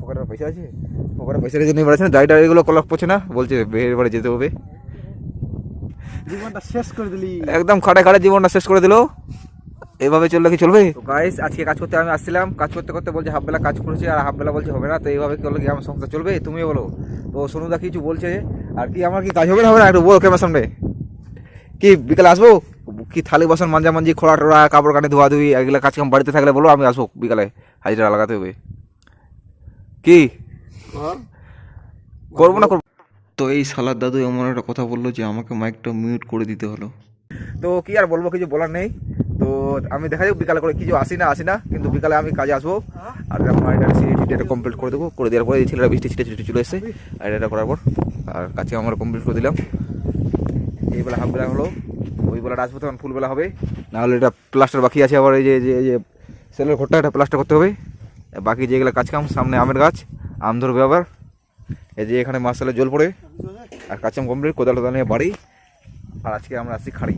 পকেটে পয়সা আছে, পকেটে পয়সা রেখে নিয়ে বেড়াচ্ছে না, গাড়িটা এগুলো কলক পড়ছে না, বলছে বের বাড়ি যেতে হবে। জীবনটা শেষ করে দিলি, একদম খাটে খাটে জীবনটা শেষ করে দিল। এইভাবে চললে কি চলবে? তো গাইস আজকে কাজ করতে আমি আসছিলাম, কাজ করতে করতে বলছে হাফ বেলা কাজ করেছি আর হাফ বেলা বলছে হবে না। তো এইভাবে করলে কি আমার সংসার চলবে? তুমি বলো। তো সোনুদা কিছু বলছে আর কি, আমার কি কাজ হবে না হবে না একটু বলো ক্যামেরার সামনে। কি বিকালে আসবো? কি থালি বাসন মাঞ্জামাঞ্জি, খোড়া টোড়া, কাপড় কানে ধোয়া ধুই, এগুলো কাজ কাম বাড়িতে থাকলে বলো, আমি আসবো বিকালে, হাজিরা লাগাতে হবে। কি করবো না করবো? তো এই শালার দাদু এমন একটা কথা বললো যে আমাকে মাইকটা মিউট করে দিতে হলো। তো কি আর বলবো, কিছু বলার নেই। তো আমি দেখা যাক বিকালে করে, কিছু আসি না, কিন্তু বিকালে আমি কাজে আসবো। আর এটা কমপ্লিট করে দেবো, করে দেওয়ার পরে এই ছেলেরা বৃষ্টি ছিটে চলে এসেছে, আর এটা করার পর আর কাজে আমরা কমপ্লিট করে দিলাম। এই বেলা হাফ বেলা হলো, ওই বেলাটা আসবো তখন ফুলবেলা হবে। নাহলে এটা প্লাস্টার বাকি আছে, আবার এই যে সেলের ঘরটা এটা প্লাস্টার করতে হবে। বাকি যেগুলো কাজ কাম, সামনে আমের গাছ, আম ধরবে আবার, এই যে এখানে মার্শালের জল পড়ে, আর কাজ কাম কমপ্লিট, কোদাল টোদাল নিয়ে বাড়ি। আর আজকে আমরা আসছি খাড়ি।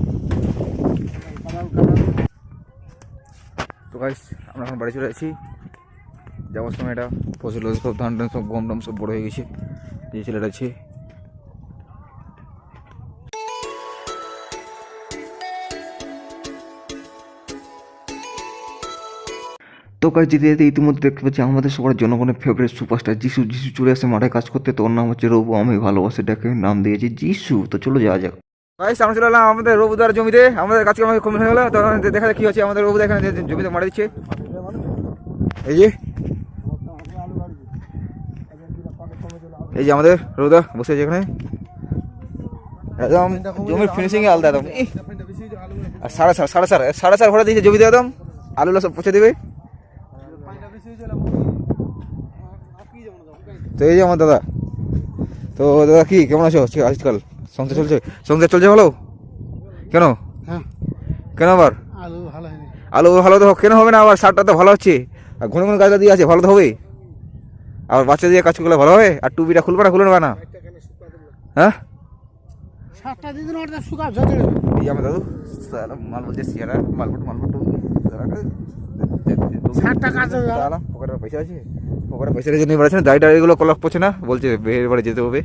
তো গাইস আমরা এখন বাড়ি চলে যাচ্ছি। যাওয়ার সময় এটা ফসল সব ধান টান সব গম টম সব বড় হয়ে গেছে, যে ছেলেটা আছে। তো গাইস যেতে যেতে ইতিমধ্যে দেখতে পাচ্ছি আমাদের সবার জনগণের ফেভারিট সুপারস্টার যিশু চলে আসে মাঠে কাজ করতে। তো ওর নাম হচ্ছে রবু, আমি ভালোবাসে ডাকে নাম দিয়েছি যিশু। তো চলো যাওয়া যাক। গাইস আমরা চলে এলাম আমাদের রবুদার জমিতে, আমাদের কাজকে আমাকে কমে হয়ে গেলো। তো দেখা যাক কি হচ্ছে, আমাদের রবুদা এখানে জমিতে মারা দিচ্ছে। এই যে আমাদের রবুদা বসে আছে এখানে, একদম জমির ফিনিশিং এ আলাদা একদম। আর সাড়ে চার ভরে দিয়েছে জমিতে, একদম আলুগুলো সব পচে দেবে। তো এই যে আমার দাদা, তো দাদা কি কেমন আছো আজকাল? সংসার চলছে ভালো? কেন কেন আবার আলু ভালো তো কেন হবে না? আবার সারটা তো ভালো হচ্ছে, আর ঘন ঘন গাছটা দিয়ে আছে, ভালো তো হবে। আবার বাচ্চা দিয়ে কাজ করলে ভালো হবে। আর টুপিটা খুলবে না? হ্যাঁ এই আমার দাদু মাল বলছে সিয়ারা মালপট পকেটে পয়সা আছে, পকেটে পয়সা রেখে নিয়ে বেড়াচ্ছে না, গাড়িটা এগুলো কলক পড়ছে না, বলছে বের বাড়ি যেতে হবে।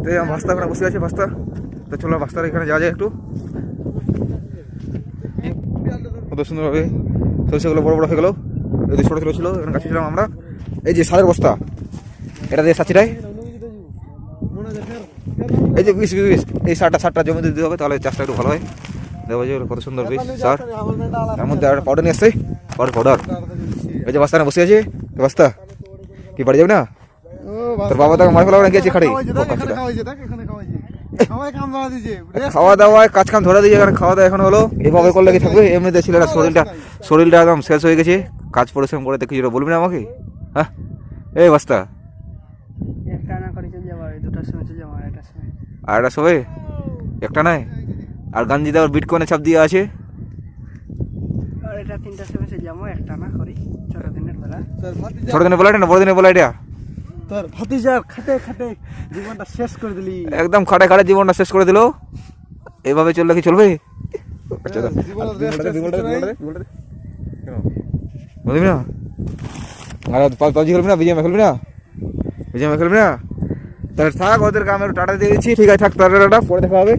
তো ভাস্তা ওখানে বসে আছে ভাস্তা। তো চলো ভাস্তার এখানে যাওয়া যায় একটু। কত সুন্দরভাবে সরষেগুলো বড় বড় হয়ে গেলো, যদি ছোটো ছোটো ছিল এখানে কাছে ছিলাম আমরা। এই যে সারের বস্তা, এটা দিয়ে সাচিটাই, এই যে বিষ এই সারটা জমিতে দিতে হবে, তাহলে চাষটা একটু ভালো হয়। দেখো যে কত সুন্দর বিষ সার, তার মধ্যে একটা পাউডার নিয়ে আসছে, পাউডার। এই যে বস্তা বসে আছে, বস্তা কি বাড়ি যাবে না? তোর বাবা তাকে মার ফেলা গিয়েছে খাড়ি, খাওয়া দাওয়ায় কাজ কাম ধরে দিয়েছে, খাওয়া দাওয়া এখন হলো। এভাবে করলে কি থাকবে? এমনিতে ছেলেরা শরীরটা একদম শেষ হয়ে গেছে, কাজ পরিশ্রম করে দেখি, যেটা বলবি না আমাকে? হ্যাঁ এই বস্তা আর একটা সময় একটা নাই, আর গাঞ্জি দেওয়ার বিটকয়েনে ছাপ দিয়ে আছে। ছোট দিনের বেলা না বড় দিনের বেলা? এটা তোর ভাতিজার খাটে জীবনটা শেষ করে দিলি, একদম খাটে জীবনটা শেষ করে দিল। এইভাবে চললে কি চলবে? বলবি না আর পাবজি খেলবি না? বিজেএম খেলবি না? তাহলে থাক, ওদেরকে আমি টাটা দিয়ে দিচ্ছি। ঠিক আছে থাক, টাটা, পরে দেখা হবে।